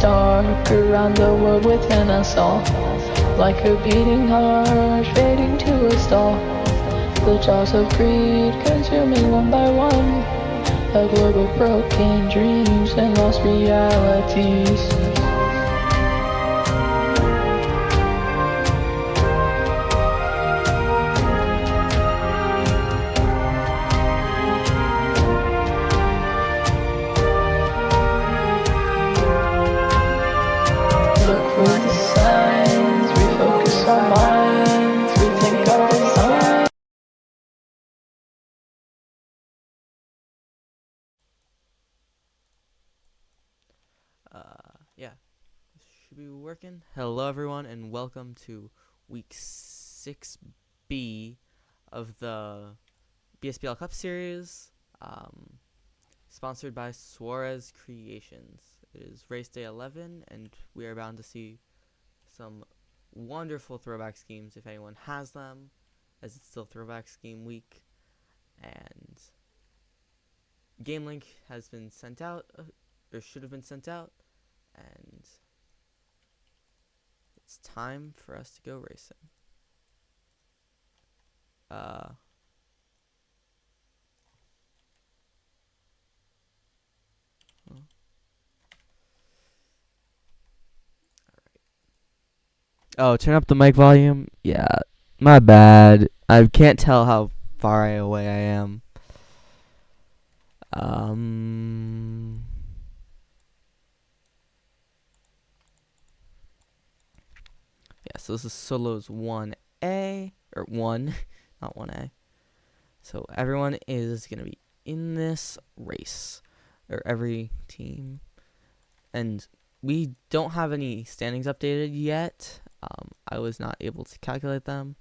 dark around the world within us all. Like a beating heart fading to a stall. The jaws of greed consuming one by one. A globe of broken dreams and lost realities. Look for the signs, refocus our minds, rethink our design. Yeah, this should be working. Hello, everyone, and welcome to week 6B of the BSBL Cup Series, sponsored by Suarez Creations. It is Raceday 11, and we are bound to see some wonderful throwback schemes if anyone has them, as it's still throwback scheme week. And Game Link has been sent out, or should have been sent out, and it's time for us to go racing. Oh, turn up the mic volume? Yeah, my bad. I can't tell how far away I am. Yeah, so this is solos 1A, or 1, not 1A. So everyone is going to be in this race, or every team. And we don't have any standings updated yet. I was not able to calculate them.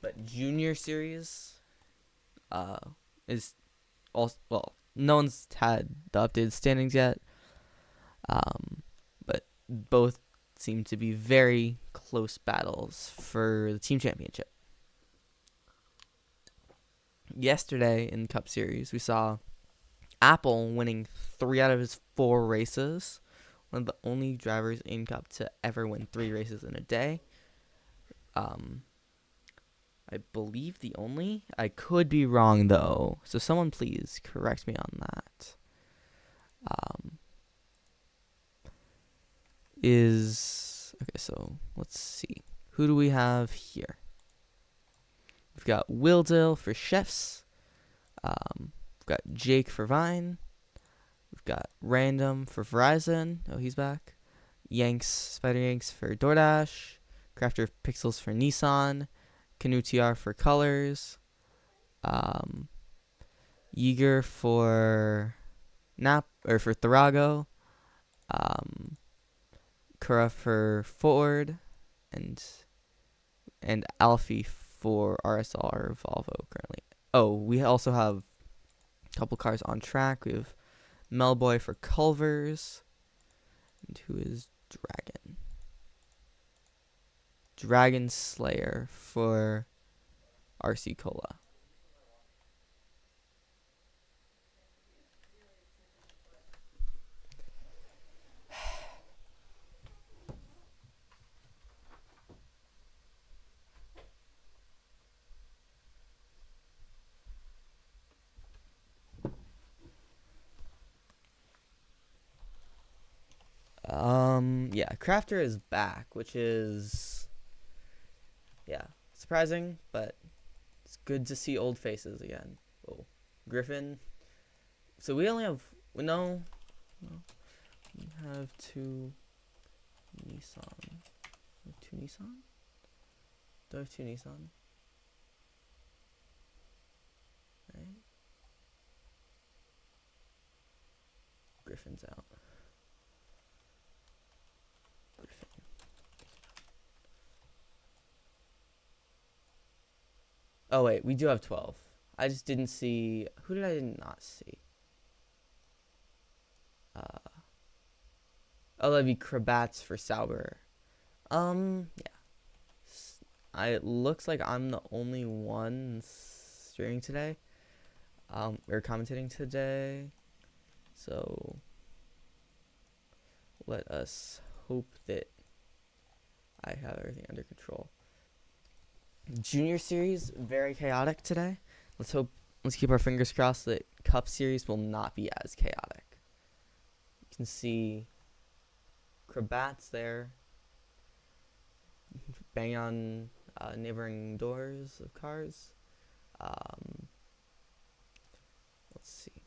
But Junior Series is also, well, no one's had the updated standings yet. But both seem to be very close battles for the team championship. Yesterday in Cup Series, we saw Apple winning 3 out of his 4 races. One of the only drivers in Cup to ever win 3 races in a day. I believe the only. I could be wrong, though. So someone please correct me on that. Okay, so let's see. Who do we have here? We've got Willdale for Chefs. We've got Jake for Vine. We've got Random for Verizon. Oh, he's back. Spider Yanks for DoorDash. Crafter Pixels for Nissan. Canoe TR for Colors. Yeager for for Tharago. Kura for Ford. And Alfie for RSR Volvo currently. Oh, we also have a couple cars on track. We have Melboy for Culvers. And who is Dragon Slayer for RC Cola. Yeah, Crafter is back, which is, surprising, but it's good to see old faces again. Oh, Griffin. So we only have, we have 2 Nissan. We have 2 Nissan? Do I have 2 Nissan? Right. Griffin's out. Oh, wait, we do have 12. I just didn't see. Who did I not see? That'd be Krabats for Sauber. Yeah. It looks like I'm the only one streaming today. Or commentating today. So let us hope that I have everything under control. Junior series, very chaotic today. Let's keep our fingers crossed that Cup series will not be as chaotic. You can see Crabats there, bang on neighboring doors of cars. Let's see.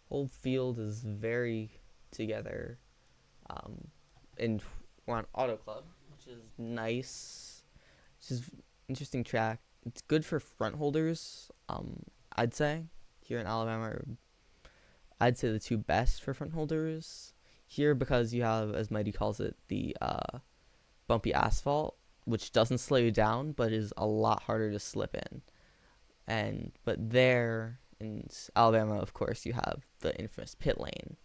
Whole field is very together. And we're on Auto Club, which is nice. Which is interesting track. It's good for front holders. I'd say here in Alabama, I'd say the two best for front holders here, because you have, as Mighty calls it, the bumpy asphalt, which doesn't slow you down, but is a lot harder to slip in. But there in Alabama, of course, you have the infamous pit lane,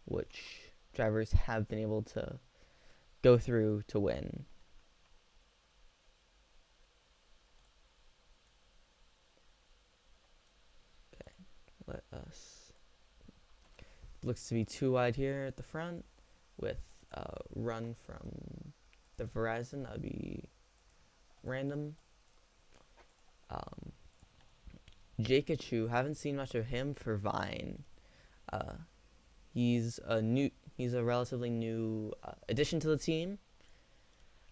which drivers have been able to go through to win. Okay, let us. Looks to be too wide here at the front with a run from the Verizon. That would be random. Jakachu, haven't seen much of him for Vine. He's a relatively new addition to the team,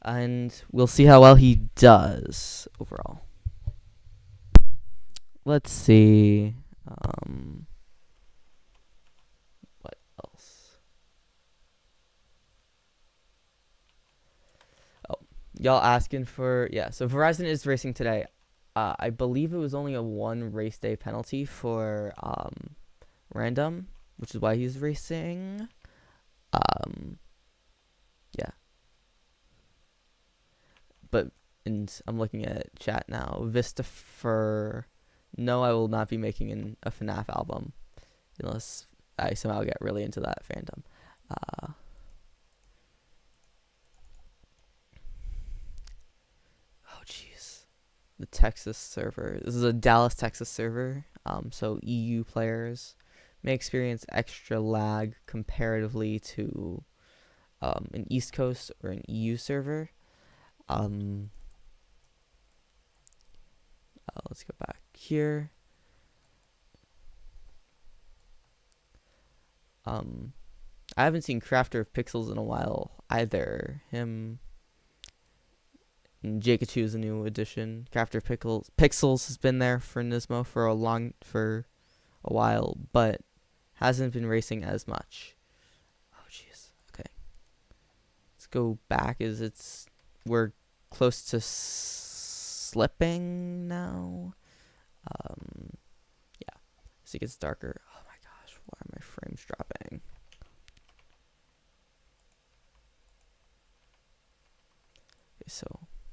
and we'll see how well he does overall. Let's see. What else? Oh, y'all asking for, yeah. So Verizon is racing today. I believe it was only a 1 race day penalty for random, which is why he's racing. Yeah. And I'm looking at chat now. Vista for no, I will not be making a FNAF album unless I somehow get really into that fandom. Oh jeez, the Texas server. This is a Dallas, Texas server. So EU players may experience extra lag comparatively to an East Coast or an EU server. Let's go back here. I haven't seen Crafter of Pixels in a while either. Him and Jakachu is a new addition. Crafter of Pixels has been there for Nismo for a while, but hasn't been racing as much. Oh jeez. Okay. Let's go back. We're close to slipping now. Yeah. As it gets darker. Oh my gosh, why are my frames dropping? Okay, so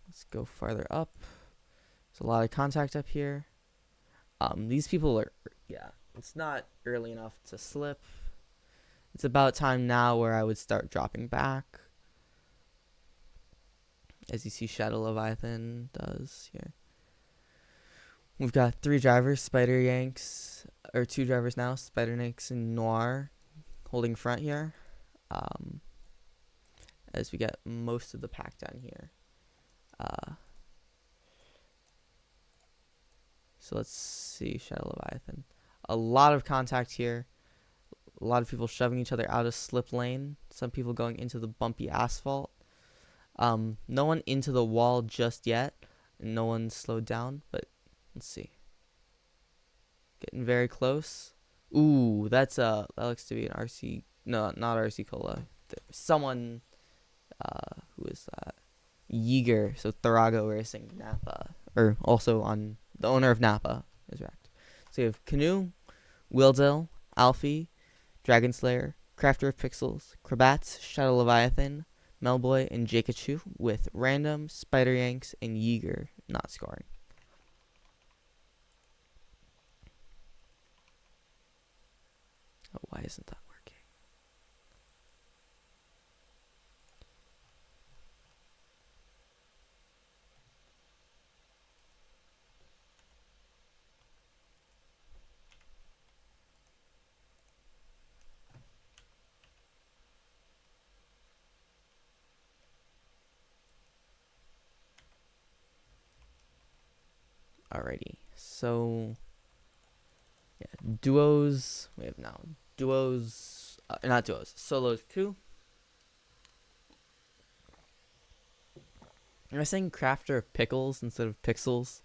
let's go farther up. There's a lot of contact up here. These people are, yeah, it's not early enough to slip. It's about time now where I would start dropping back. As you see Shadow Leviathan does here. We've got 3 drivers, Spider Yanks, or 2 drivers now, Spider Yanks and Noir, holding front here. As we get most of the pack down here. So let's see, Shadow Leviathan. A lot of contact here. A lot of people shoving each other out of slip lane. Some people going into the bumpy asphalt. No one into the wall just yet. No one slowed down, but let's see. Getting very close. Ooh, that looks to be an RC. No, not RC Cola. Someone, who is that? Yeager. So Tharago Racing, Napa, or also on the owner of Napa is wrecked. So you have Canoe, Wildell, Alfie, Dragon Slayer, Crafter of Pixels, Crabats, Shadow Leviathan, Melboy, and Jakachu, with Random, Spider Yanks, and Yeager not scoring. Oh, why isn't that working? Alrighty. So, yeah, duos. We have now duos. Not duos. Solos 2. Am I saying crafter of pickles instead of pixels?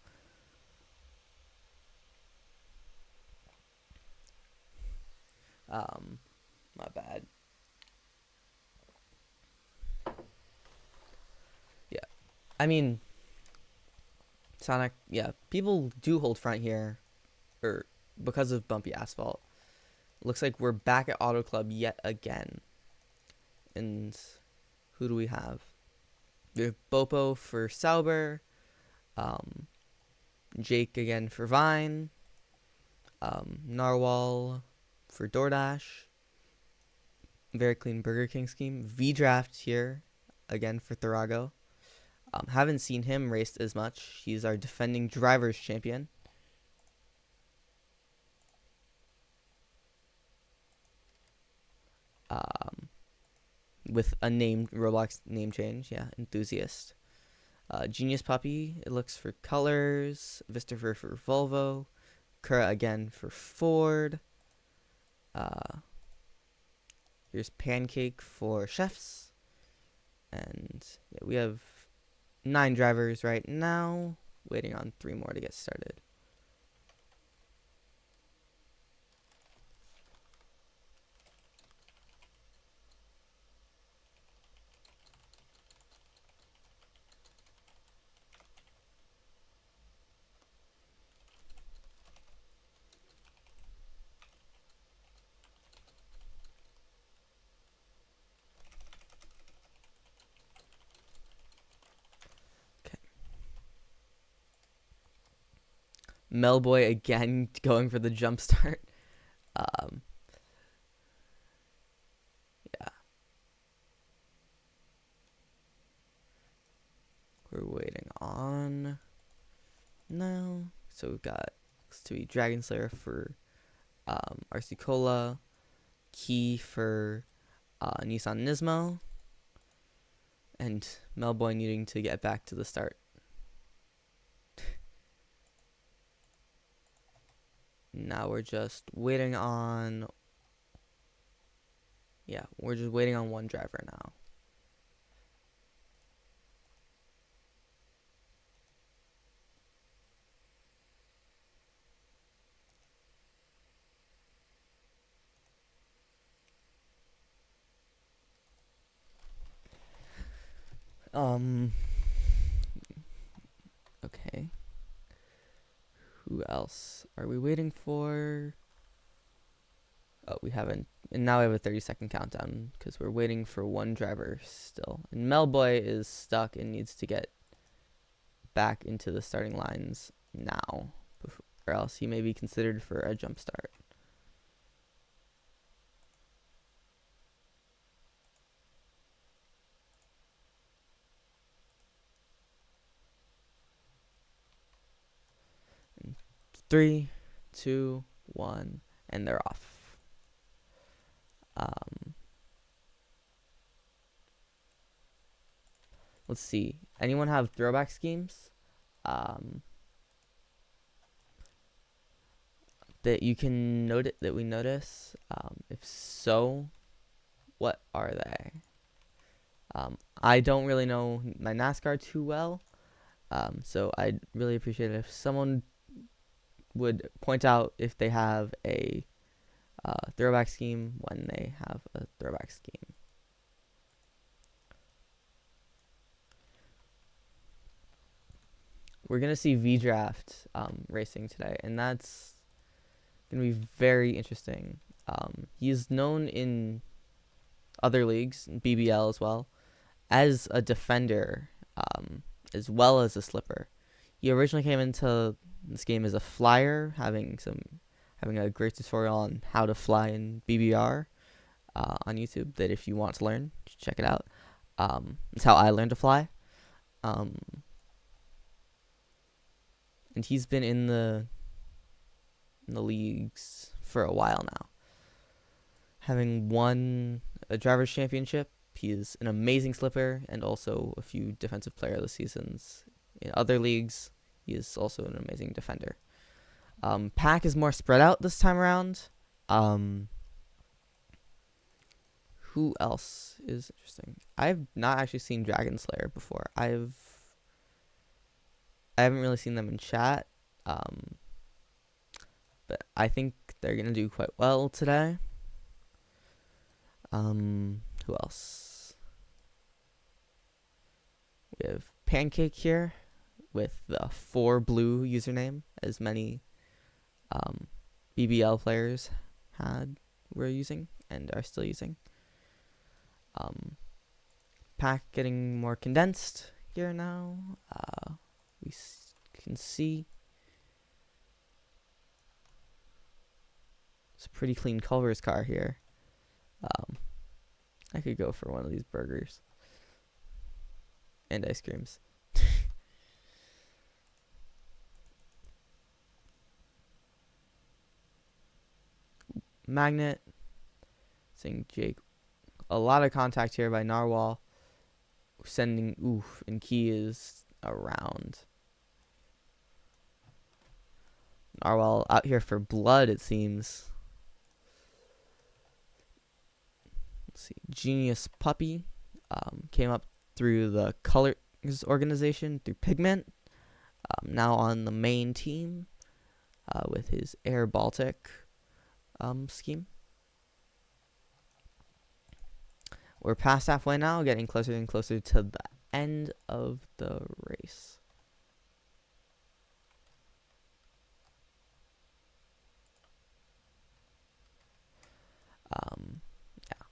My bad. Yeah. I mean, Sonic, yeah, people do hold front here, or because of bumpy asphalt. Looks like we're back at Auto Club yet again. And who do we have? We have Bopo for Sauber, um, Jake again for Vine, Narwhal for DoorDash, very clean Burger King scheme. V-Draft here again for Tharago. Haven't seen him raced as much. He's our defending drivers champion. With a name Roblox name change, yeah, enthusiast. Genius Puppy, it looks for Colors. Vistafer for Volvo. Kura again for Ford. Here's Pancake for Chefs. And yeah, we have 9 drivers right now. Waiting on 3 more to get started. Melboy again going for the jump start. Yeah. We're waiting on now. So we've got looks to be Dragon Slayer for RC Cola, Key for Nissan Nismo, and Melboy needing to get back to the start. Now we're just waiting on. Yeah, we're just waiting on one driver now. Okay. Who else are we waiting for? Oh, we haven't. And now we have a 30-second countdown because we're waiting for one driver still. And Melboy is stuck and needs to get back into the starting lines now, or else he may be considered for a jump start. And 3, 2, 1, and they're off. Let's see. Anyone have throwback schemes? That you can note that we notice. If so, what are they? I don't really know my NASCAR too well, so I'd really appreciate it if someone would point out if they have a throwback scheme when they have a throwback scheme. We're going to see V-Draft racing today, and that's going to be very interesting. He's known in other leagues, BBL as well, as a defender, as well as a slipper. He originally came into this game as a flyer, having a great tutorial on how to fly in BBR on YouTube. That if you want to learn, check it out. It's how I learned to fly. And he's been in the leagues for a while now, having won a driver's championship. He is an amazing slipper and also a few defensive player of the seasons in other leagues. He is also an amazing defender. Pack is more spread out this time around. Who else is interesting? I've not actually seen Dragon Slayer before. I haven't really seen them in chat. But I think they're gonna do quite well today. Who else? We have Pancake here with the 4blue username, as many BBL players were using and are still using. Pack getting more condensed here now. We can see it's a pretty clean Culver's car here. I could go for one of these burgers and ice creams. Magnet, saying Jake. A lot of contact here by Narwhal. Sending oof, and Key is around. Narwhal out here for blood, it seems. Let's see. Genius Puppy came up through the Colors organization, through Pigment. Now on the main team with his Air Baltic scheme. We're past halfway now, getting closer and closer to the end of the race. Yeah.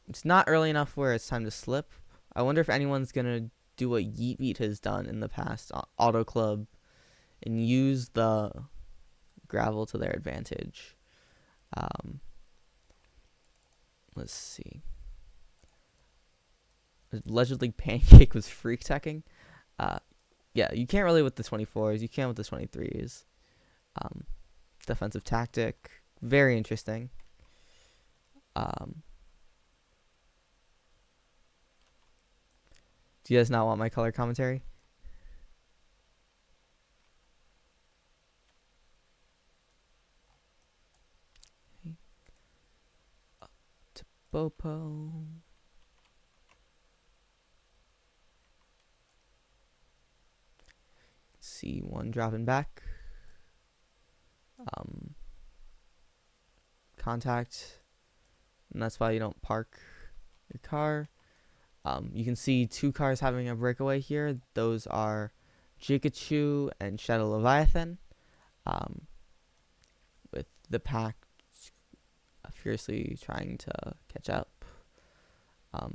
It's not early enough where it's time to slip. I wonder if anyone's going to do what Yeet Beat has done in the past, Auto Club, and use the gravel to their advantage. Let's see. Allegedly, Pancake was freak teching. Yeah, you can't really with the 24s. You can with the 23s. Defensive tactic. Very interesting. Do you guys not want my color commentary? Okay. Up to Bopo. See one dropping back. Contact. And that's why you don't park your car. You can see two cars having a breakaway here. Those are Jikachu and Shadow Leviathan. With the pack fiercely trying to catch up.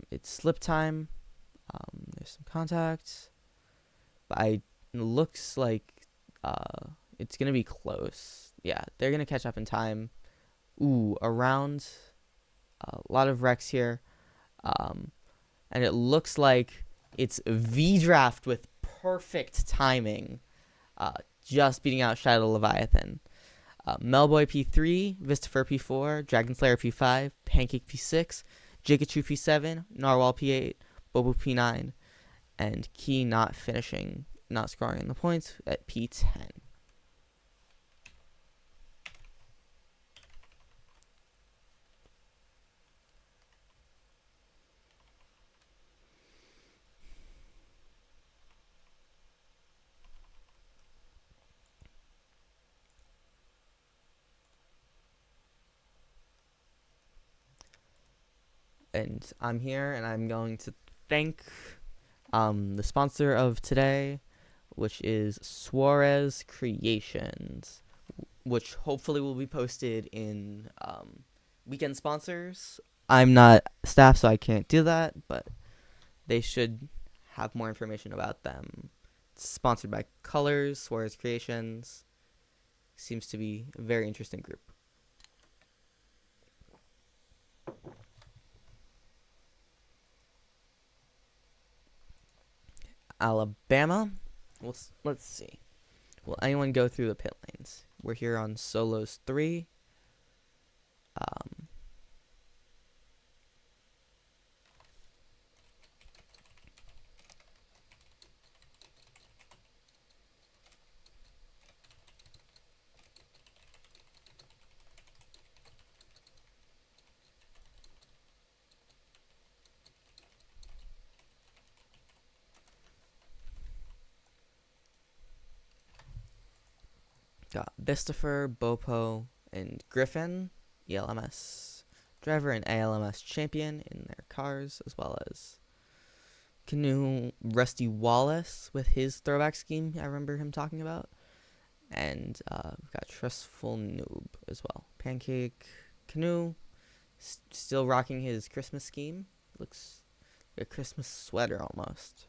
It's slip time. There's some contact. But it looks like it's going to be close. Yeah, they're going to catch up in time. Ooh, around. A lot of wrecks here. And it looks like it's V-Draft with perfect timing. Just beating out Shadow Leviathan. Melboy P3, Vistafer P4, Dragonslayer P5, Pancake P6, Jikachu P7, Narwhal P8, Bobo P9, and Key not scoring in the points at P10. And I'm here, and I'm going to thank the sponsor of today, which is Suarez Creations, which hopefully will be posted in weekend sponsors. I'm not staff, so I can't do that, but they should have more information about them. It's sponsored by Colors, Suarez Creations. Seems to be a very interesting group. Alabama. Let's see. Will anyone go through the pit lanes? We're here on Solos 3. Got Bistifer, Bopo, and Griffin, ELMS driver and ALMS champion in their cars, as well as Canoe Rusty Wallace with his throwback scheme I remember him talking about. And we've got Trustful Noob as well. Pancake Canoe, still rocking his Christmas scheme. Looks like a Christmas sweater almost.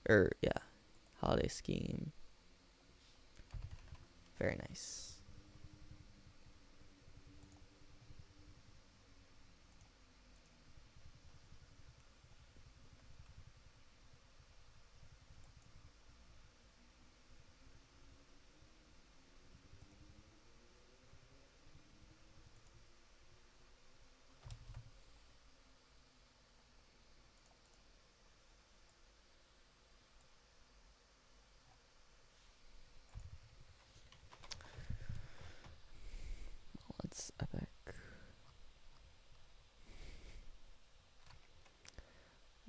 Yeah, holiday scheme. Very nice. That's epic.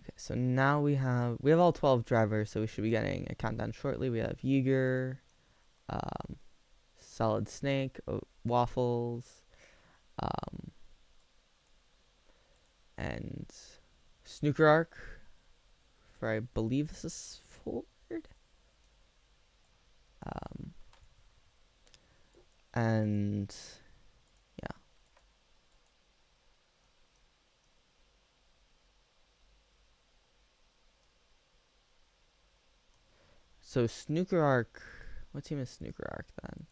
Okay, so now we have all 12 drivers, so we should be getting a countdown shortly. We have Yeager, Solid Snake, Waffles, and Snooker Arc for, I believe this is Ford. And yeah. So Snooker Arc, what team is Snooker Arc then?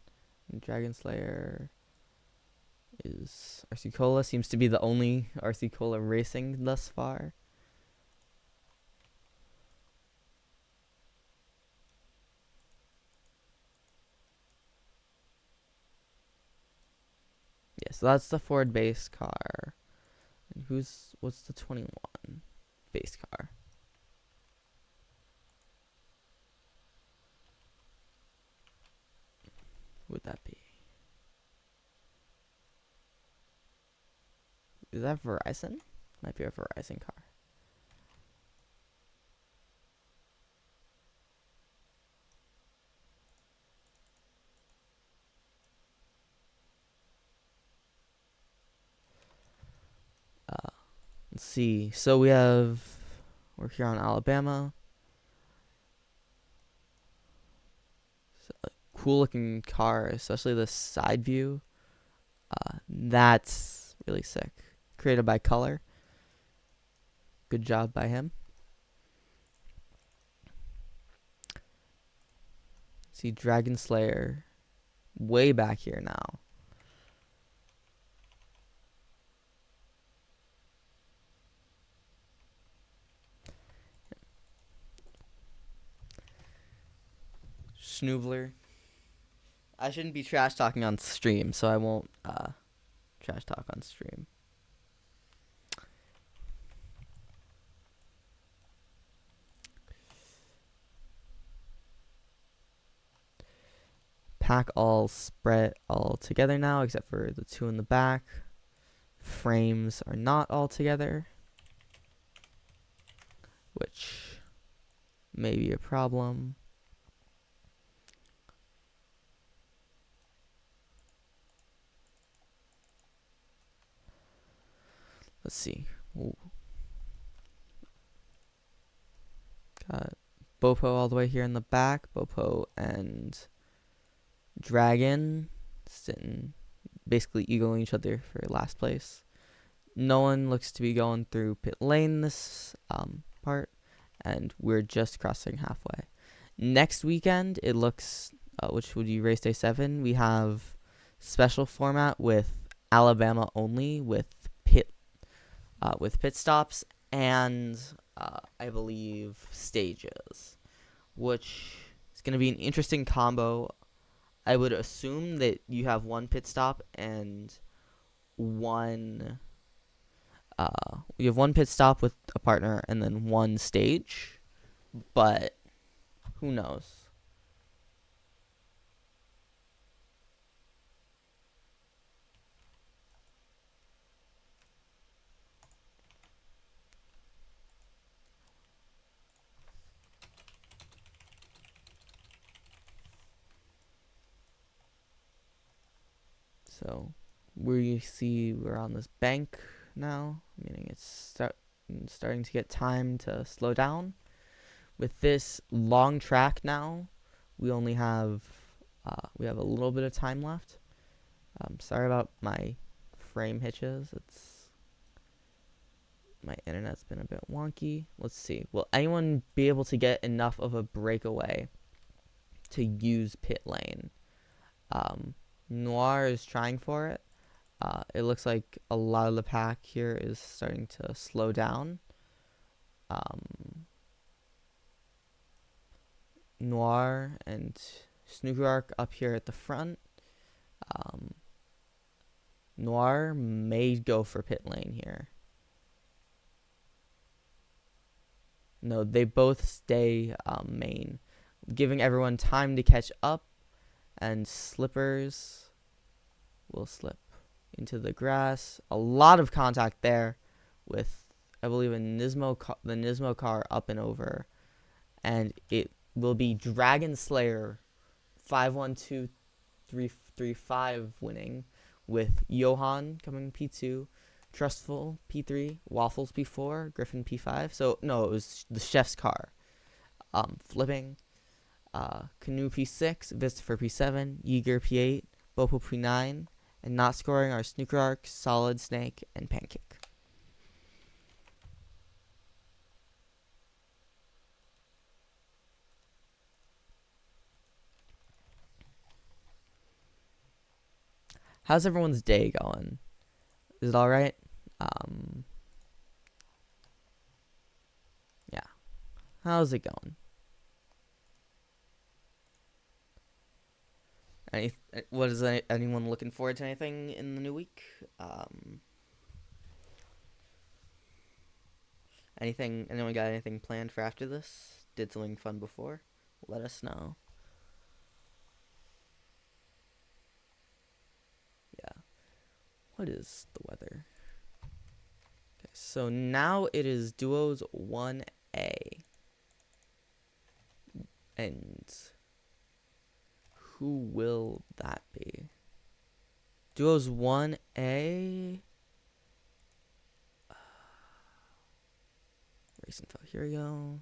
And Dragon Slayer is RC Cola, seems to be the only RC Cola racing thus far. Yeah, so that's the Ford base car. And what's the 21 base car? Would that be? Is that Verizon? Might be a Verizon car. Let's see. So we're here on Alabama. Cool looking car, especially the side view. That's really sick. Created by Color. Good job by him. See Dragon Slayer way back here now. Snoobler. I shouldn't be trash talking on stream, so I won't trash talk on stream. Pack all spread all together now, except for the two in the back. Frames are not all together, which may be a problem. Let's see. Ooh. Got Bopo all the way here in the back. Bopo and Dragon sitting, basically eagling each other for last place. No one looks to be going through pit lane this part, and we're just crossing halfway. Next weekend, it looks, which would be Race Day 7, we have special format with Alabama only, with pit stops and I believe stages, which is going to be an interesting combo. I would assume that you have one pit stop and one you have one pit stop with a partner and then one stage, but who knows? So we see we're on this bank now, meaning it's starting to get time to slow down. With this long track now, we only have we have a little bit of time left. Sorry about my frame hitches. It's my internet's been a bit wonky. Let's see. Will anyone be able to get enough of a breakaway to use pit lane? Noir is trying for it. It looks like a lot of the pack here is starting to slow down. Noir and Snooker Arc up here at the front. Noir may go for pit lane here. No, they both stay main, giving everyone time to catch up, and Slippers will slip into the grass. A lot of contact there with, I believe, the Nismo car up and over. And it will be Dragon Slayer 512-335 winning, with Johan coming P2, Trustful P3, Waffles P4, Griffin P5. So, no, it was the chef's car. Flipping. Canoe P6, Vistafer P7, Yeager P8, Bopo P9, and not scoring are Snooker Arc, Solid Snake, and Pancake. How's everyone's day going? Is it all right? Yeah. How's it going? What is anyone looking forward to anything in the new week? Anyone got anything planned for after this? Did something fun before? Let us know. Yeah. What is the weather? Okay, so now it is Duos 1A. And who will that be? Duos 1A. Race info. Here we go.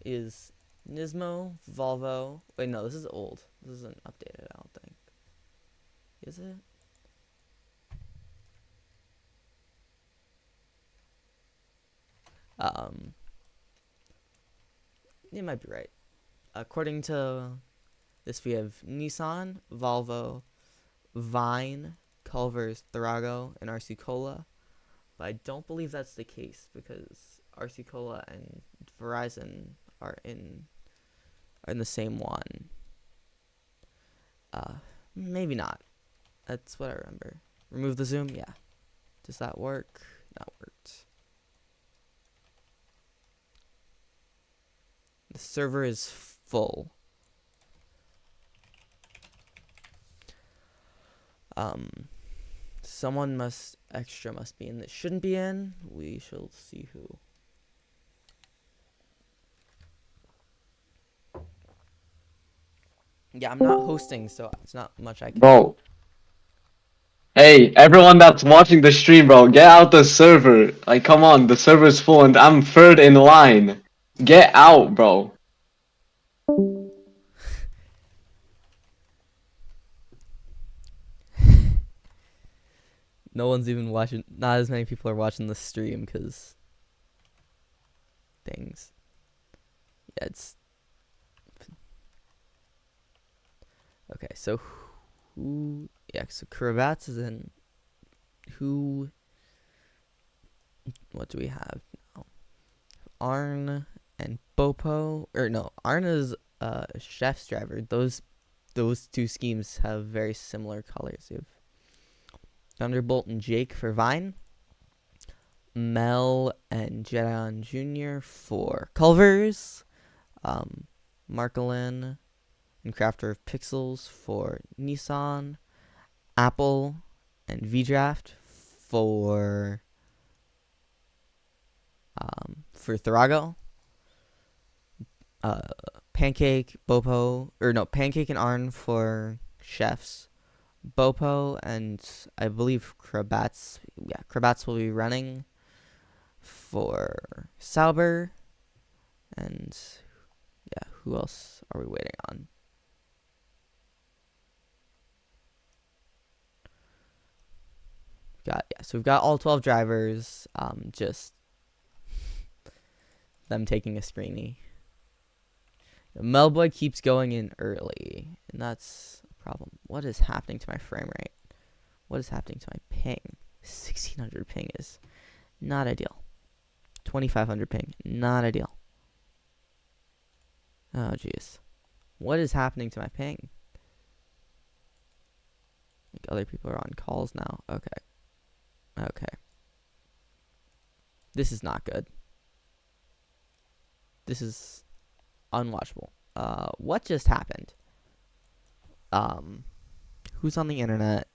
Is Nismo, Volvo. Wait, no, this is old. This isn't updated, I don't think. Is it? You might be right. According to this, we have Nissan, Volvo, Vine, Culver's, Therago, and RC Cola. But I don't believe that's the case because RC Cola and Verizon are in the same one. Maybe not. That's what I remember. Remove the zoom? Yeah. Does that work? That worked. The server is full. Someone must be in that shouldn't be in. We shall see who. Yeah, I'm not hosting, so it's not much I can. Bro. Hey, everyone that's watching the stream, bro, get out the server. Like, come on, the server's full and I'm third in line. Get out, bro. No one's even watching. Not as many people are watching the stream because things. Yeah, it's okay. So who? Yeah, so Cravats is in. Who? What do we have now? Arn and Bopo, or no? Arn is a chef's driver. Those two schemes have very similar colors. You have Thunderbolt and Jake for Vine. Mel and Jedon Jr. for Culvers. Marcolin and Crafter of Pixels for Nissan. Apple and V-Draft for Therago. Pancake, Bopo, or no, Pancake and Arn for chefs. Bopo and I believe Krabats. Yeah, Krabats will be running for Sauber. And yeah, who else are we waiting on? So we've got all 12 drivers. Just them taking a screeny. Melboy keeps going in early, and that's a problem. What is happening to my frame rate? What is happening to my ping? 1600 ping is not ideal. 2500 ping, not ideal. Oh, jeez. What is happening to my ping? Like other people are on calls now. Okay. This is not good. This is unwatchable. What just happened? Who's on the internet?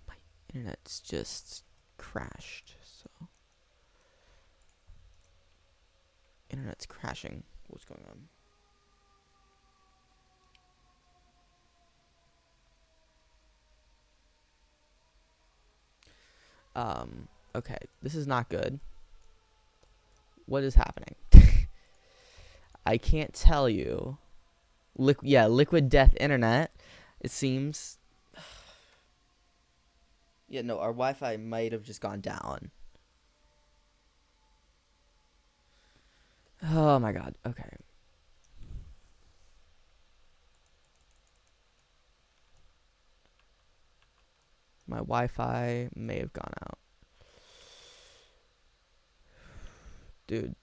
My internet's just crashed. So internet's crashing. What's going on? Okay, this is not good. What is happening? I can't tell you. Liquid death internet. It seems. Yeah, no, our Wi-Fi might have just gone down. Oh my god. Okay. My Wi-Fi may have gone out. Dude,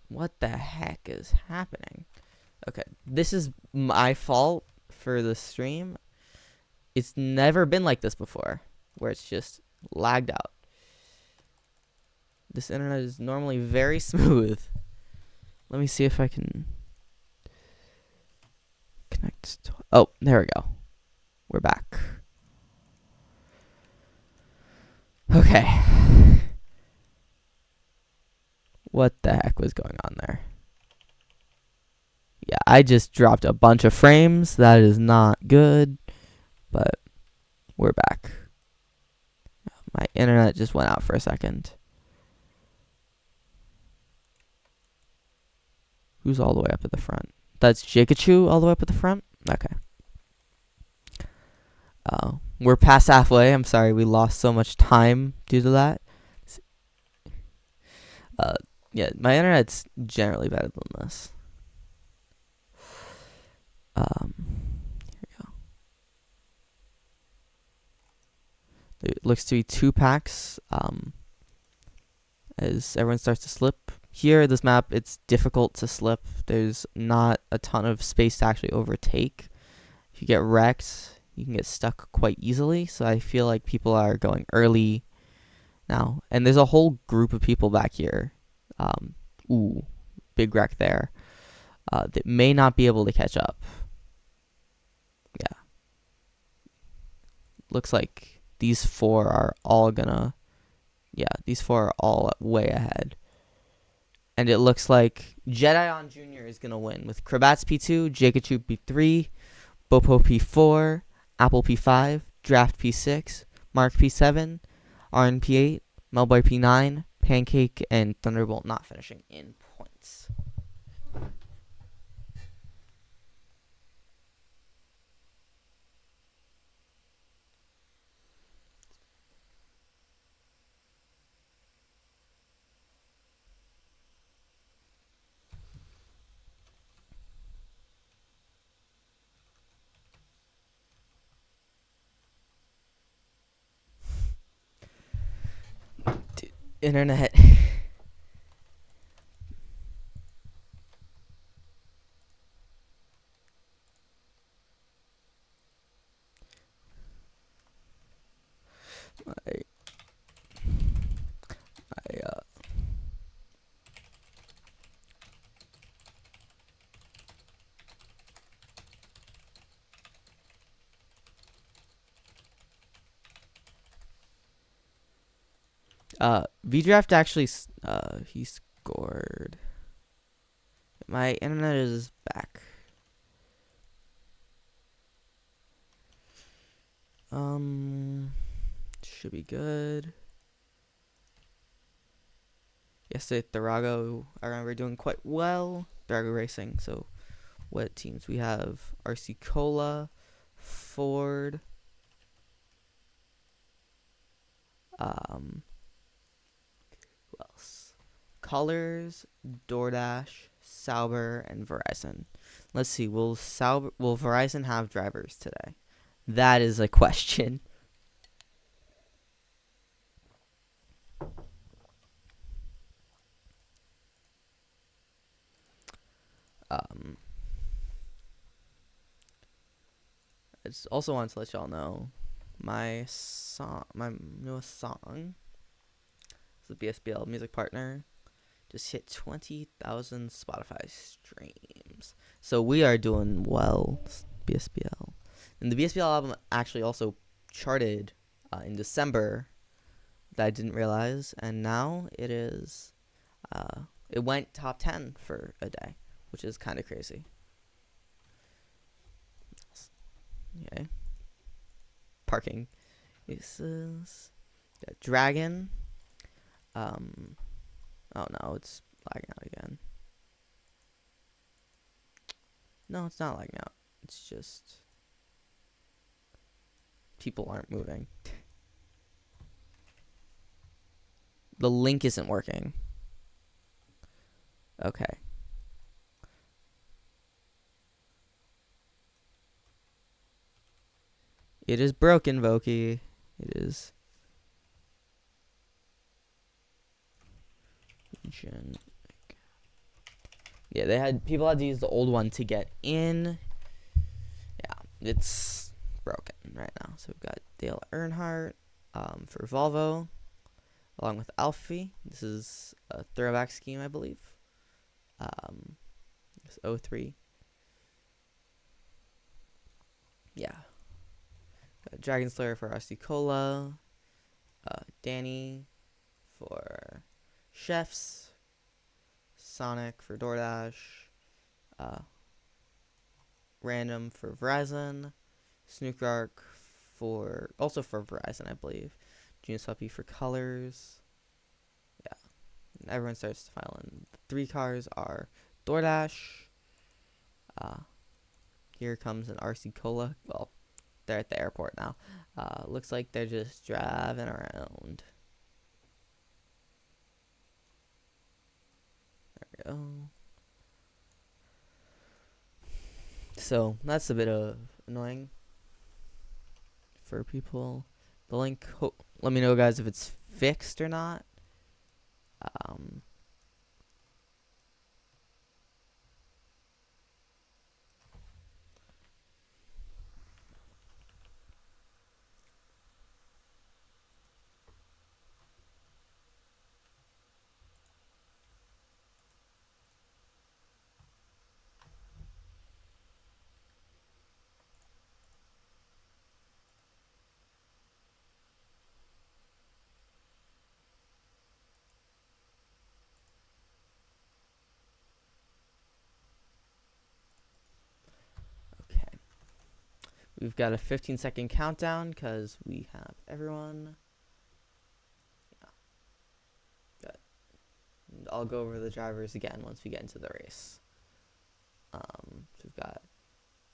what the heck is happening? Okay, this is my fault for the stream. It's never been like this before, where it's just lagged out. This internet is normally very smooth. Let me see if I can connect to... Oh, there we go. We're back. Okay. What the heck was going on there? Yeah, I just dropped a bunch of frames. That is not good. But we're back. My internet just went out for a second. Who's all the way up at the front? That's Jikachu all the way up at the front? Okay. We're past halfway. I'm sorry we lost so much time due to that. Yeah, my internet's generally better than this. Here we go. It looks to be 2 packs. As everyone starts to slip. Here, this map, it's difficult to slip. There's not a ton of space to actually overtake. If you get wrecked, you can get stuck quite easily. So I feel like people are going early now. And there's a whole group of people back here. Ooh, big wreck there. That may not be able to catch up. Yeah. Looks like these 4 are all gonna... Yeah, these 4 are all way ahead. And it looks like Jedion Jr. is going to win with Krabats P2, Jakachu P3, Bopo P4, Apple P5, Draft P6, Mark P7, Arn P8, Melboy P9, Pancake, and Thunderbolt not finishing in points. Dude, internet. V-Draft actually, he scored. My internet is back. Should be good. Yesterday, Tharago, I remember doing quite well. Tharago Racing. So, what teams we have? RC Cola, Ford. Who else? Colors, DoorDash, Sauber, and Verizon. Let's see. Will Verizon have drivers today? That is a question. I just also wanted to let y'all know my newest song, is the BSBL music partner, just hit 20,000 Spotify streams. So we are doing well, BSBL. And the BSBL album actually also charted in December, that I didn't realize, and now it is, it went top 10 for a day, which is kind of crazy. Okay. Parking. This is Dragon. Oh no, it's lagging out again. No, it's not lagging out. It's just people aren't moving. The link isn't working. Okay. It is broken, Voki. It is. Yeah, people had to use the old one to get in. Yeah, it's broken right now. So we've got Dale Earnhardt for Volvo, along with Alfie. This is a throwback scheme, I believe. It's 03. Yeah. Dragon Slayer for RC Cola. Danny for Chefs. Sonic for DoorDash. Random for Verizon. Snook Dark for Verizon, I believe. Genius Puppy for Colors. Yeah. And everyone starts to file in. The 3 cars are DoorDash. Here comes an RC Cola. Well, they're at the airport now. Looks like they're just driving around. There we go. So that's a bit of annoying for people. The link, let me know, guys, if it's fixed or not. Okay. We've got a 15-second countdown because we have everyone. Yeah. Good. And I'll go over the drivers again once we get into the race. So we've got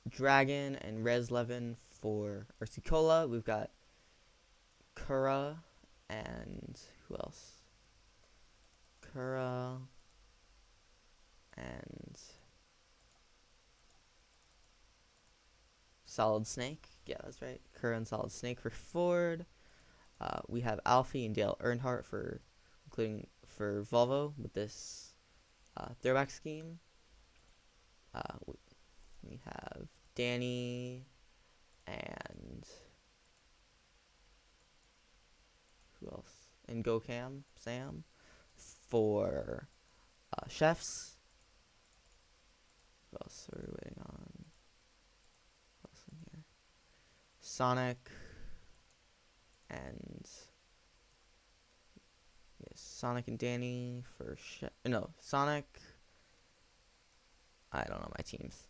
Dragon and Reslevin for Ursicola. We've got Kura and who else? Kura and Solid Snake. Yeah, that's right. Kura and Solid Snake for Ford. We have Alfie and Dale Earnhardt for Volvo with this throwback scheme. We have Danny and who else? And GoCam Sam for Chefs. Who else are we waiting on? Who else in here? Sonic and Sonic and Danny for no, Sonic. I don't know my teams.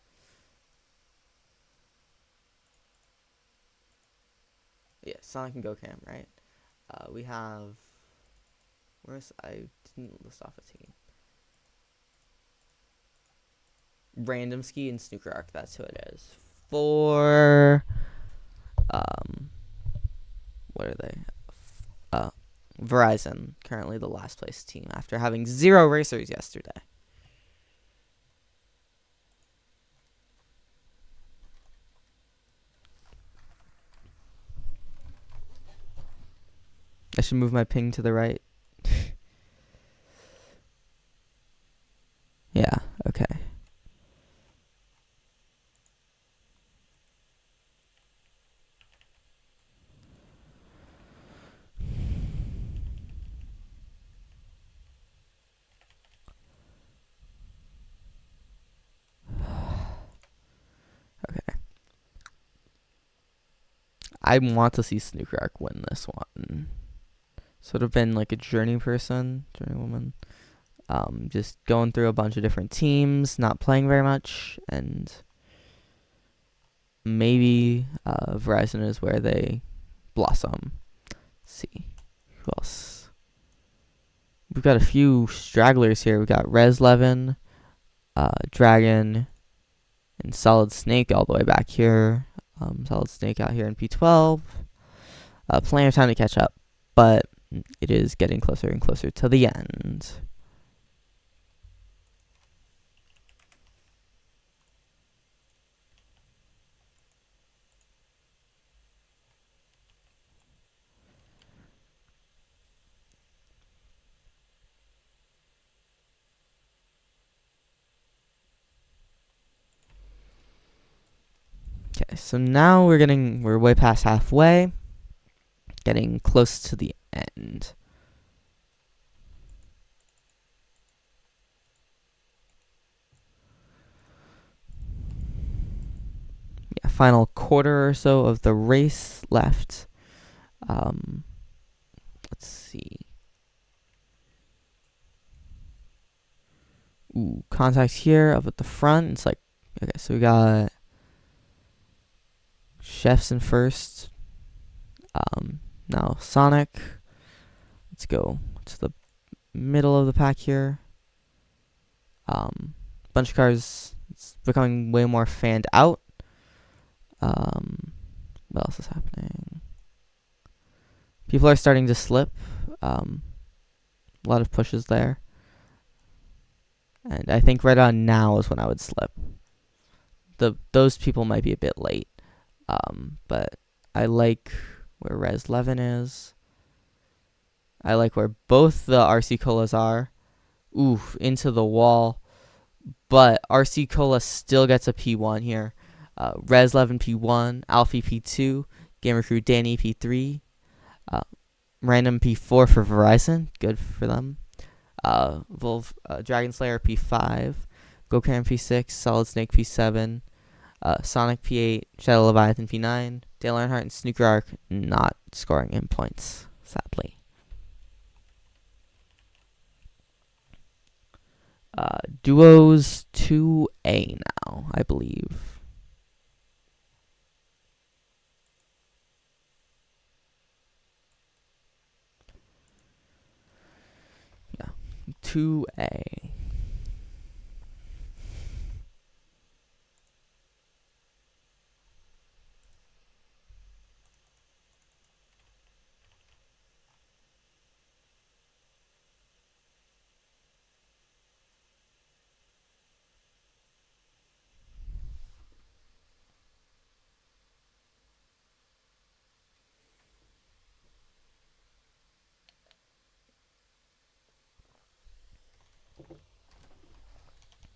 Yeah, Sonic and GoCam, right? We have. I didn't list off a team. Random Ski and Snooker Arc. That's who it is. For what are they? Verizon, currently the last place team after having 0 racers yesterday. I should move my ping to the right. Yeah, okay. Okay. I want to see Snooker Arc win this one. Sort of been like a journey woman. Just going through a bunch of different teams, not playing very much, and maybe Verizon is where they blossom. Let's see. Who else? We've got a few stragglers here. We've got Res11, Dragon, and Solid Snake all the way back here. Solid Snake out here in P12. Plenty of time to catch up, but it is getting closer and closer to the end. Okay, so now we're way past halfway, getting close to the end. Yeah, final quarter or so of the race left. Let's see. Ooh, contact here up at the front. It's like, okay, so we got Chefs in first. Now Sonic. Let's go to the middle of the pack here. Bunch of cars. It's becoming way more fanned out. What else is happening? People are starting to slip. A lot of pushes there. And I think right on now is when I would slip. Those people might be a bit late. But I like where Res 11 is. I like where both the RC Colas are. Oof, into the wall. But RC Cola still gets a P1 here. Res 11 P1, Alfie P2, Gamer Crew Danny P3, Random P4 for Verizon. Good for them. Dragon Slayer P5, GoCam P6, Solid Snake P7, Sonic P8, Shadow Leviathan P9, Dale Earnhardt and Snooker Arc not scoring in points, sadly. Duos 2A now, I believe. Yeah, 2A.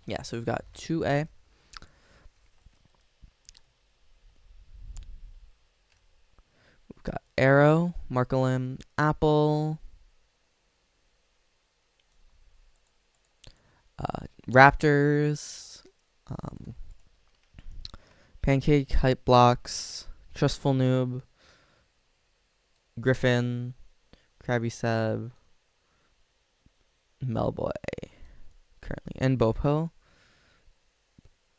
Yeah, so we've got 2A. We've got Arrow, Markelim, Apple, Raptors, Pancake, Hype Blocks, Trustful Noob, Griffin, Krabby Seb, Melboy currently, and Bopo.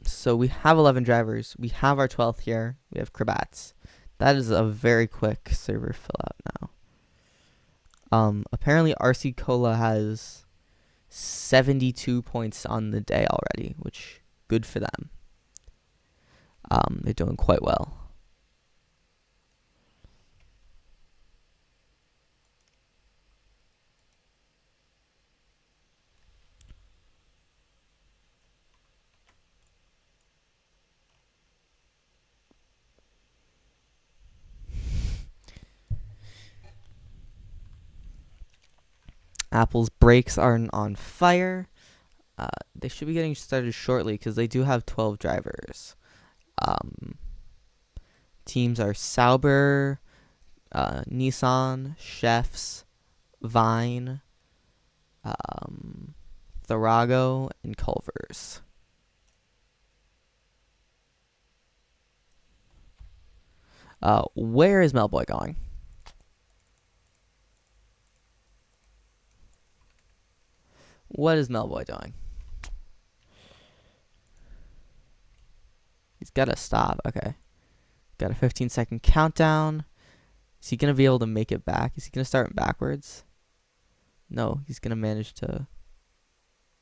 So we have 11 drivers. We have our 12th here. We have Krabats. That is a very quick server fill out now. Apparently RC Cola has 72 points on the day already, which good for them. They're doing quite well. Apple's brakes are on fire. They should be getting started shortly because they do have 12 drivers. Teams are Sauber, Nissan, Chefs, Vine, Tharago, and Culvers. Where is Melboy going? What is Melboy doing? He's got to stop. Okay. Got a 15-second countdown. Is he going to be able to make it back? Is he going to start backwards? No, he's going to manage to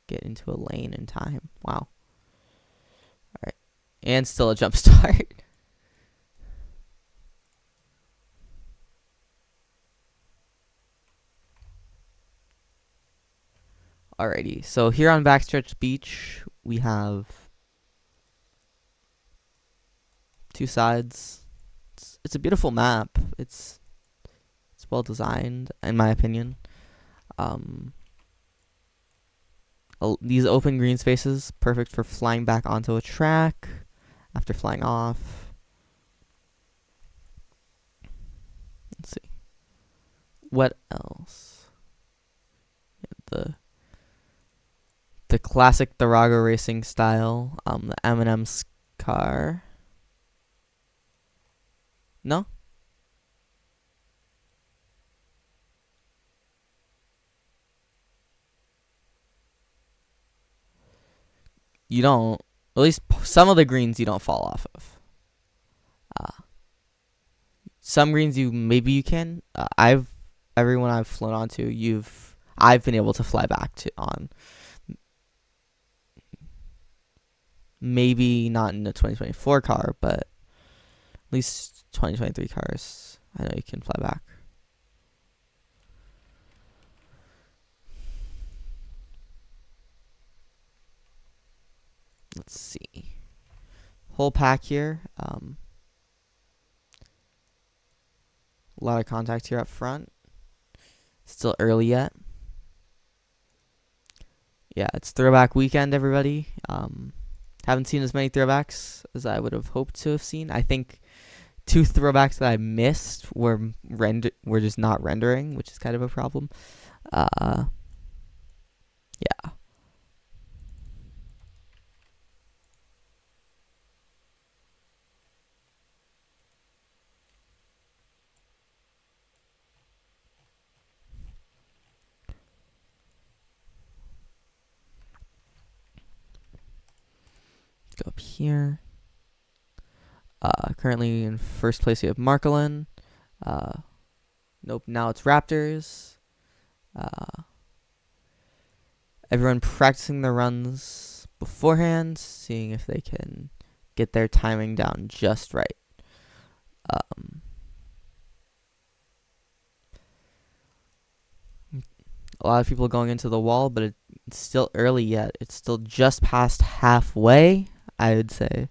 get into a lane in time. Wow. All right. And still a jump start. Alrighty. So here on Backstretch Beach, we have two sides. It's a beautiful map. It's well designed, in my opinion. These open green spaces, perfect for flying back onto a track after flying off. Let's see. What else? The classic Tharago racing style. The M&M's car. No? You don't. At least some of the greens you don't fall off of. Some greens maybe you can. Everyone I've flown onto, I've been able to fly back to on. Maybe not in the 2024 car, but at least 2023 cars, I know you can fly back. Let's see. Whole pack here. A lot of contact here up front. Still early yet. Yeah, it's throwback weekend, everybody. Haven't seen as many throwbacks as I would have hoped to have seen. I think 2 throwbacks that I missed were just not rendering, which is kind of a problem. Yeah. Go up here. Currently in first place, you have Markelin. Nope, now it's Raptors. Everyone practicing the runs beforehand, seeing if they can get their timing down just right. A lot of people going into the wall, but it's still early yet. It's still just past halfway, I would say.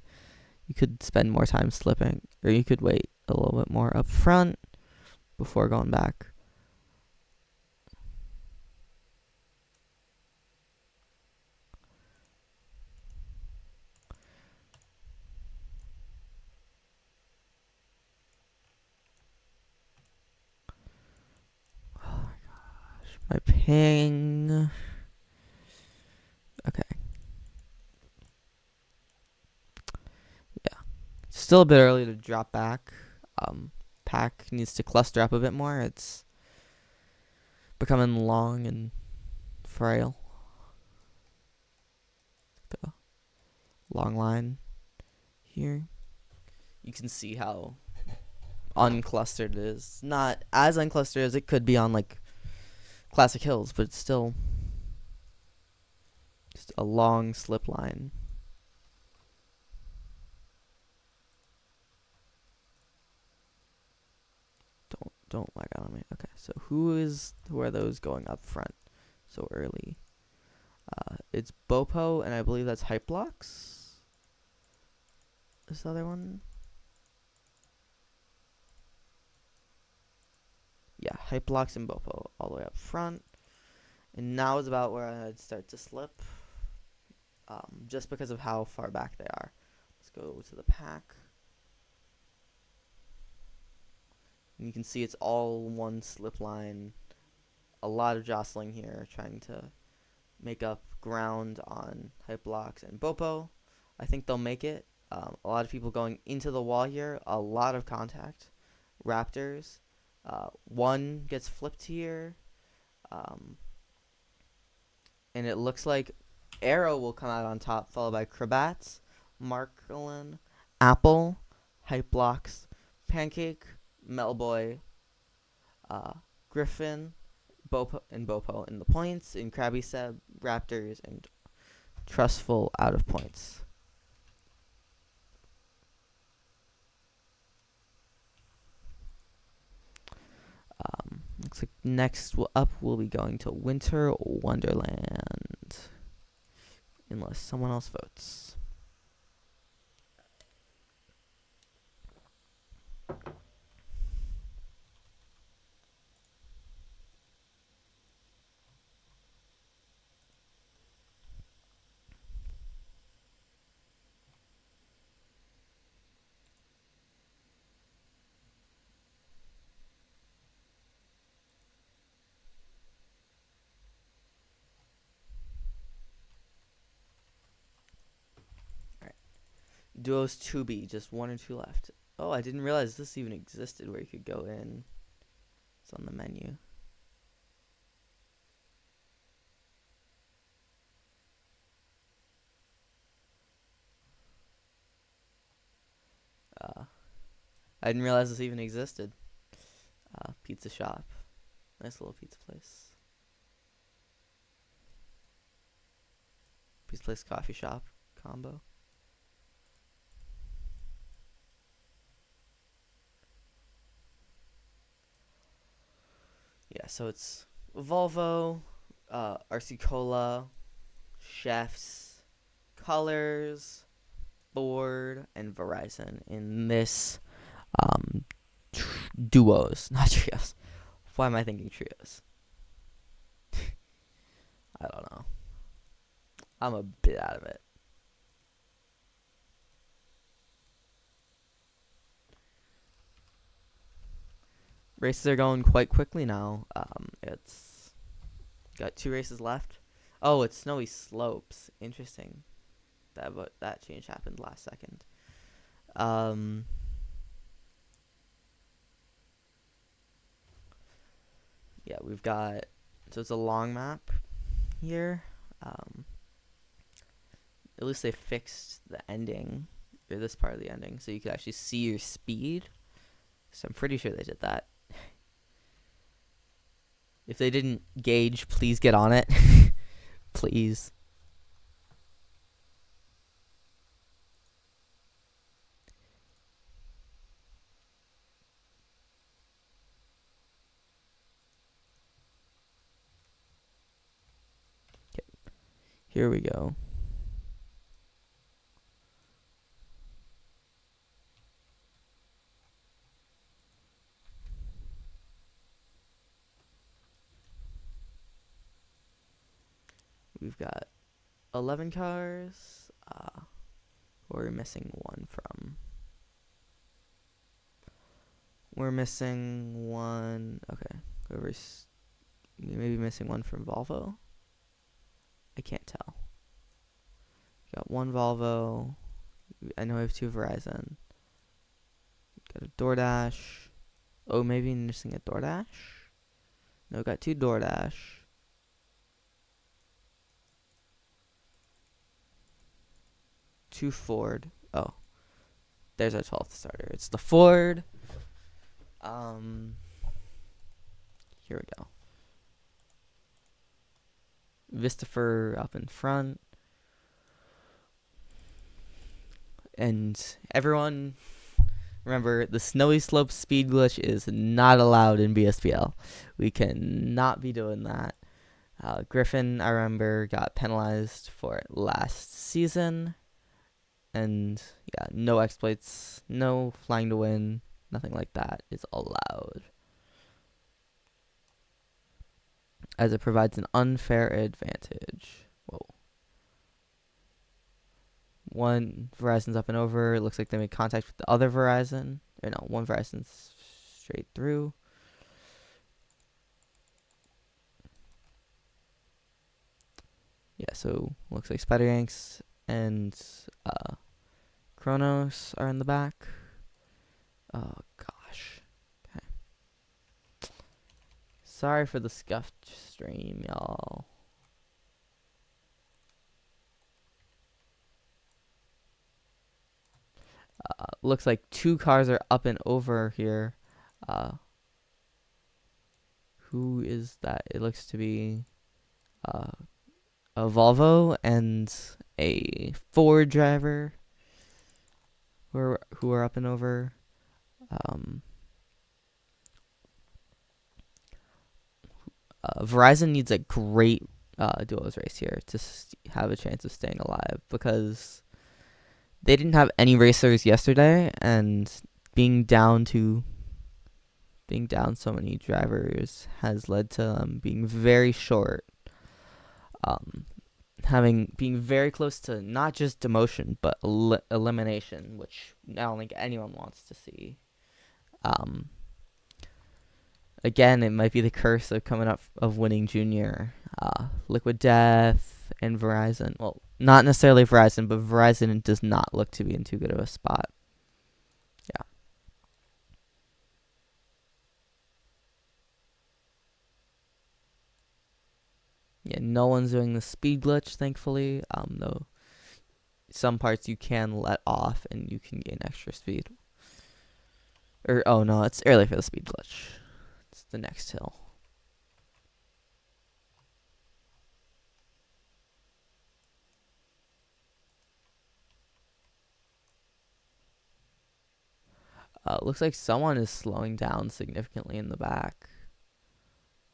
You could spend more time slipping, or you could wait a little bit more up front before going back. Oh my gosh, my ping. Okay. Yeah. Still a bit early to drop back. Pack needs to cluster up a bit more. It's becoming long and frail. The long line here. You can see how unclustered it is. Not as unclustered as it could be on like classic hills, but it's still just a long slip line. Don't lag out on me. Okay, so who are those going up front so early? It's Bopo, and I believe that's Hype Blocks. This other one? Yeah, Hype Blocks and Bopo all the way up front. And now is about where I'd start to slip. Just because of how far back they are. Let's go to the pack. And you can see it's all one slip line. A lot of jostling here, trying to make up ground on Hype Blocks and Bopo. I think they'll make it. A lot of people going into the wall here. A lot of contact. Raptors. One gets flipped here. And it looks like Arrow will come out on top, followed by Crabats, Marklin, Apple, Hype Blocks, Pancake, Melboy, Griffin, Bopo in the points, and Krabby Seb, Raptors, and Trustful out of points. Looks like next up we'll be going to Winter Wonderland. Unless someone else votes. Duos 2B, just 1 or 2 left. Oh, I didn't realize this even existed where you could go in. It's on the menu. I didn't realize this even existed. Pizza shop. Nice little pizza place. Pizza place, coffee shop combo. Yeah, so it's Volvo, RC Cola, Chefs, Colors, Ford, and Verizon in this duos, not trios. Why am I thinking trios? I don't know. I'm a bit out of it. Races are going quite quickly now. It's got 2 races left. Oh, it's Snowy Slopes. Interesting. That change happened last second. Yeah, we've got, so it's a long map here. At least they fixed the ending, or this part of the ending, so you could actually see your speed. So I'm pretty sure they did that. If they didn't gauge, please get on it. Please. Okay. Here we go. We've got 11 cars. We're missing one from. We're missing one. Okay. Maybe missing one from Volvo. I can't tell. Got 1 Volvo. I know I have 2 Verizon. Got a DoorDash. Oh, maybe missing a DoorDash? No, got 2 DoorDash. 2 Ford. Oh, there's our 12th starter. It's the Ford. Here we go. Vistafer up in front. And everyone, remember, the snowy slope speed glitch is not allowed in BSBL. We cannot be doing that. Griffin, I remember, got penalized for it last season. And yeah, no exploits, no flying to win, nothing like that is allowed, as it provides an unfair advantage. Whoa. One Verizon's up and over. It looks like they made contact with the other Verizon. Or no, one Verizon's straight through. Yeah, so looks like Spider Yanks and Kronos are in the back. Oh gosh. Okay. Sorry for the scuffed stream, y'all. Looks like 2 cars are up and over here. Who is that? It looks to be a Volvo and a Ford driver who are up and over. Verizon needs a great duos race here to have a chance of staying alive, because they didn't have any racers yesterday, and being down so many drivers has led to them being very short. Being very close to not just demotion but elimination, which I don't think anyone wants to see. Again, it might be the curse of coming up of winning junior. Liquid Death and Verizon. Well, not necessarily Verizon, but Verizon does not look to be in too good of a spot. Yeah. Yeah, no one's doing the speed glitch, thankfully. Though some parts you can let off and you can gain extra speed. Oh no, it's early for the speed glitch. It's the next hill. Looks like someone is slowing down significantly in the back.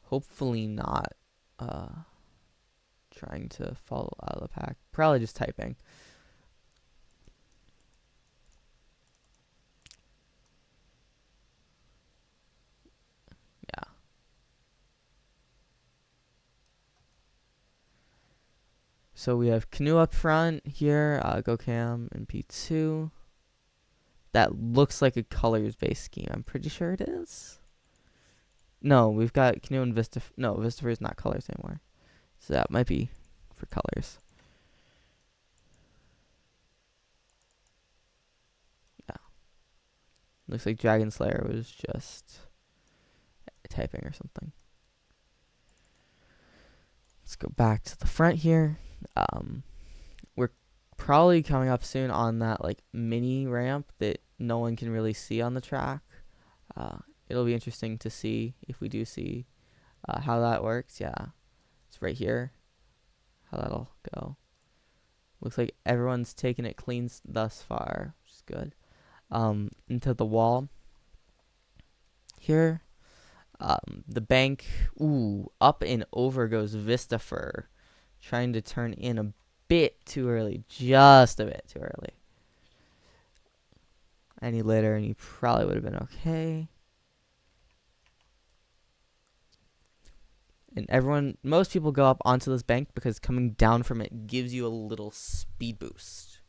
Hopefully not trying to follow out of the pack. Probably just typing. Yeah. So we have Canoe up front here, GoCam and P2. That looks like a colors-based scheme. I'm pretty sure it is. No, we've got Canoe and Vista. No, Vistafer is not colors anymore. So that might be for colors. Yeah. Looks like Dragon Slayer was just typing or something. Let's go back to the front here. We're probably coming up soon on that like mini ramp that no one can really see on the track. It'll be interesting to see if we do see how that works. Yeah, it's right here. How that'll go. Looks like everyone's taking it clean thus far, which is good. Into the wall here. The bank, up and over goes Vistafer, trying to turn in a bit too early, just a bit too early. Any later and he probably would have been okay. And most people go up onto this bank because coming down from it gives you a little speed boost,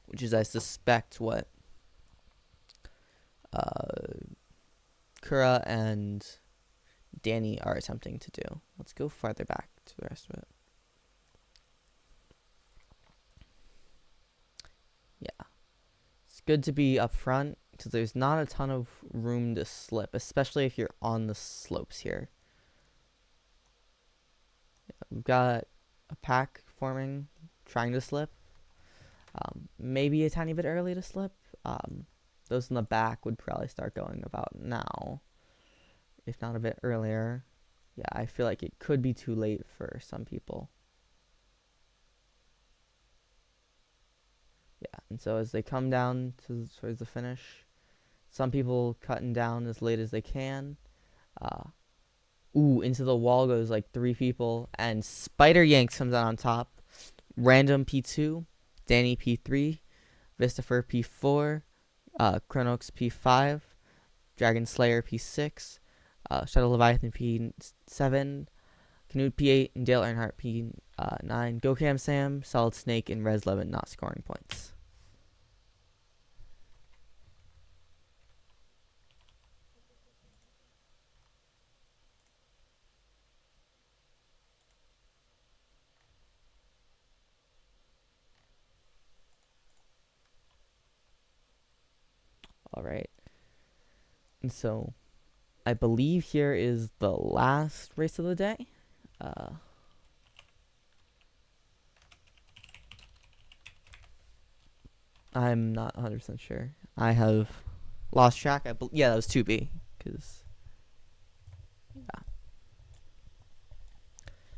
which is, I suspect, what Kura and Danny are attempting to do. Let's go farther back to the rest of it. Yeah. It's good to be up front because there's not a ton of room to slip, especially if you're on the slopes here. Yeah, we've got a pack forming, trying to slip. Maybe a tiny bit early to slip. Those in the back would probably start going about now, if not a bit earlier. Yeah, I feel like it could be too late for some people. Yeah, and so as they come down towards the finish, some people cutting down as late as they can. Into the wall goes like 3 people, and Spider Yanks comes out on top. Random P2, Danny P3, Vistafer P4, Chronox P5, Dragon Slayer P6, Shadow Leviathan P7, Canute P8, and Dale Earnhardt P9. GoCam Sam, Solid Snake, and Res Levin not scoring points. All right. And so I believe here is the last race of the day. I'm not 100% sure. I have lost track. Yeah, that was 2B. Yeah.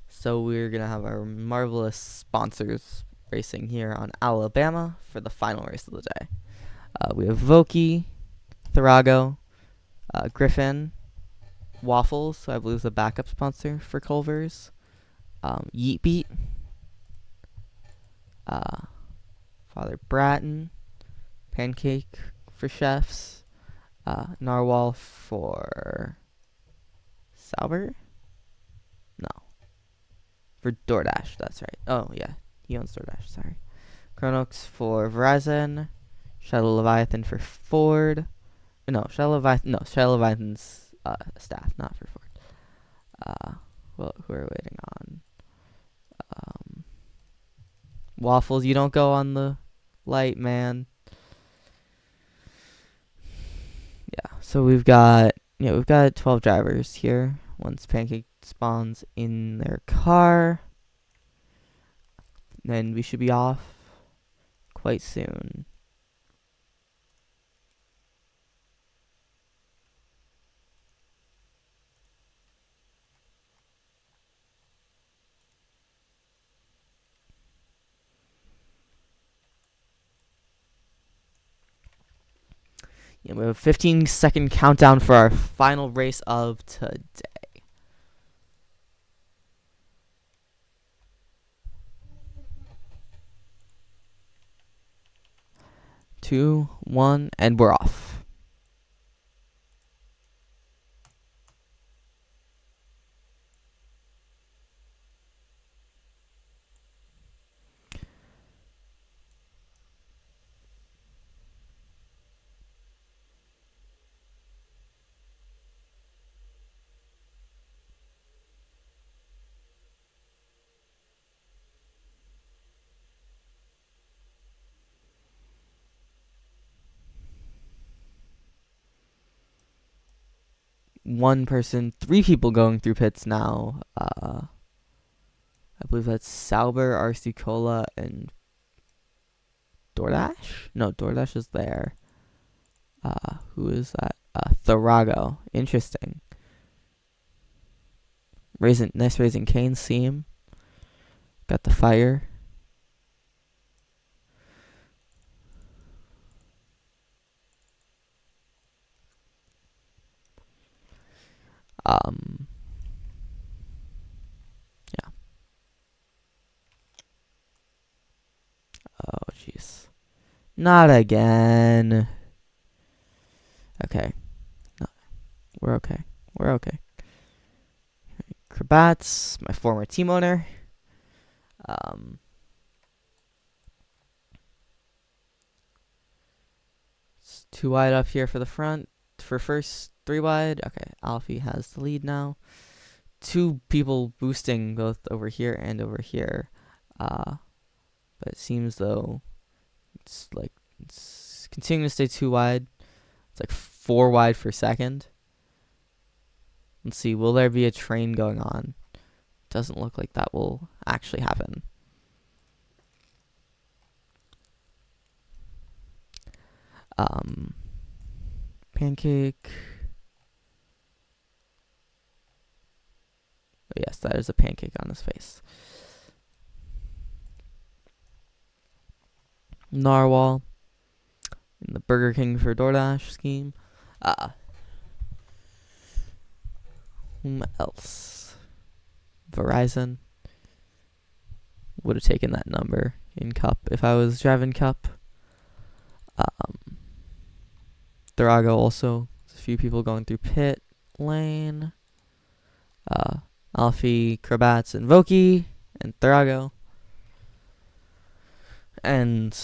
So we're going to have our marvelous sponsors racing here on Alabama for the final race of the day. We have Voki, Tharago, Griffin, Waffles, so I believe is the backup sponsor for Culver's, Yeet Beat, Father Bratton, Pancake for Chefs, Narwhal for Sauber? No. For DoorDash, that's right. Oh, yeah. He owns DoorDash, sorry. Chronox for Verizon, Shadow Leviathan for Ford. No, Shadow Leviathan's staff, not for Ford. Well, who are we waiting on? Waffles, you don't go on the light, man. Yeah, so we've got 12 drivers here. Once Pancake spawns in their car, then we should be off quite soon. Yeah, we have a 15-second countdown for our final race of today. 2, 1, and we're off. One person, 3 people going through pits now. I believe that's Sauber, RC Cola, and DoorDash? No, DoorDash is there. Who is that? Tharago. Interesting. Nice Raising Cane seam. Got the fire. Yeah. Oh, jeez. Not again. Okay. No, we're okay. We're okay. Krabats, my former team owner. It's 2 wide up here for the front. For first, 3 wide. Okay, Alfie has the lead now. 2 people boosting both over here and over here. But it seems though it's continuing to stay 2 wide. It's like 4 wide for second. Let's see, will there be a train going on? Doesn't look like that will actually happen. Pancake. Oh, yes, that is a pancake on his face. Narwhal in the Burger King for DoorDash scheme. Whom else? Verizon. Would have taken that number in Cup if I was driving Cup. Thrago also. There's a few people going through pit lane. Alfie, Krabats, and Voki, and Thrago. And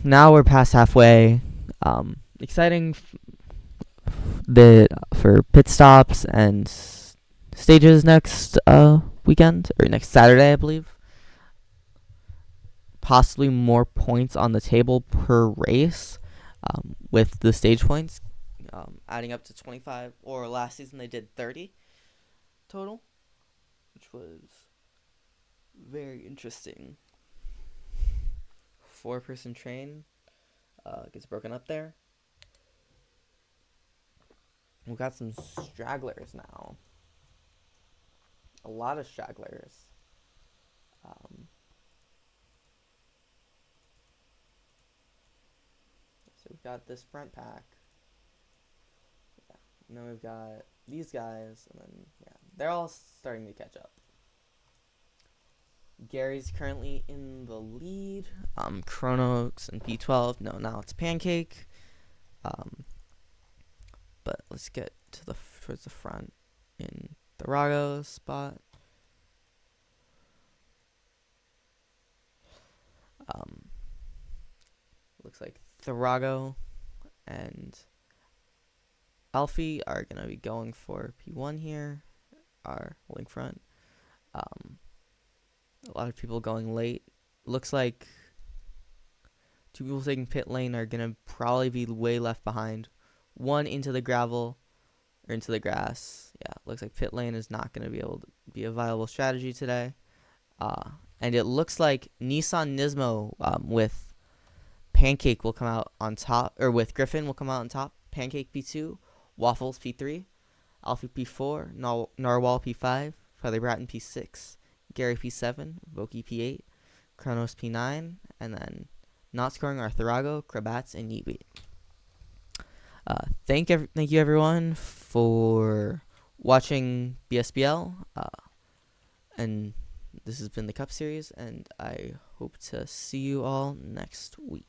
now we're past halfway. Exciting for pit stops and stages next weekend, or next Saturday, I believe. Possibly more points on the table per race with the stage points adding up to 25, or last season they did 30 total, which was very interesting. 4-person train gets broken up there. We've got some stragglers now. A lot of stragglers. So we've got this front pack. Yeah. And then we've got these guys, and then they're all starting to catch up. Gary's currently in the lead. Chronox and P12. No, now it's Pancake. But let's get to towards the front in the Rago spot. Looks like Thrago and Alfie are going to be going for P1 here, are holding front. A lot of people going late. Looks like 2 people taking pit lane are going to probably be way left behind. 1 into the gravel or into the grass. Yeah, looks like pit lane is not going to be able to be a viable strategy today. And it looks like Nissan Nismo with Pancake will come out on top, or with Griffin will come out on top. Pancake P2, Waffles P3, Alfie P4, Narwhal P5, Feather Bratton P6, Gary P7, Voki P8, Kronos P9, and then not scoring are Thrago, Krabats, and Yeetweet. Thank you everyone for watching BSBL, and this has been the Cup Series, and I hope to see you all next week.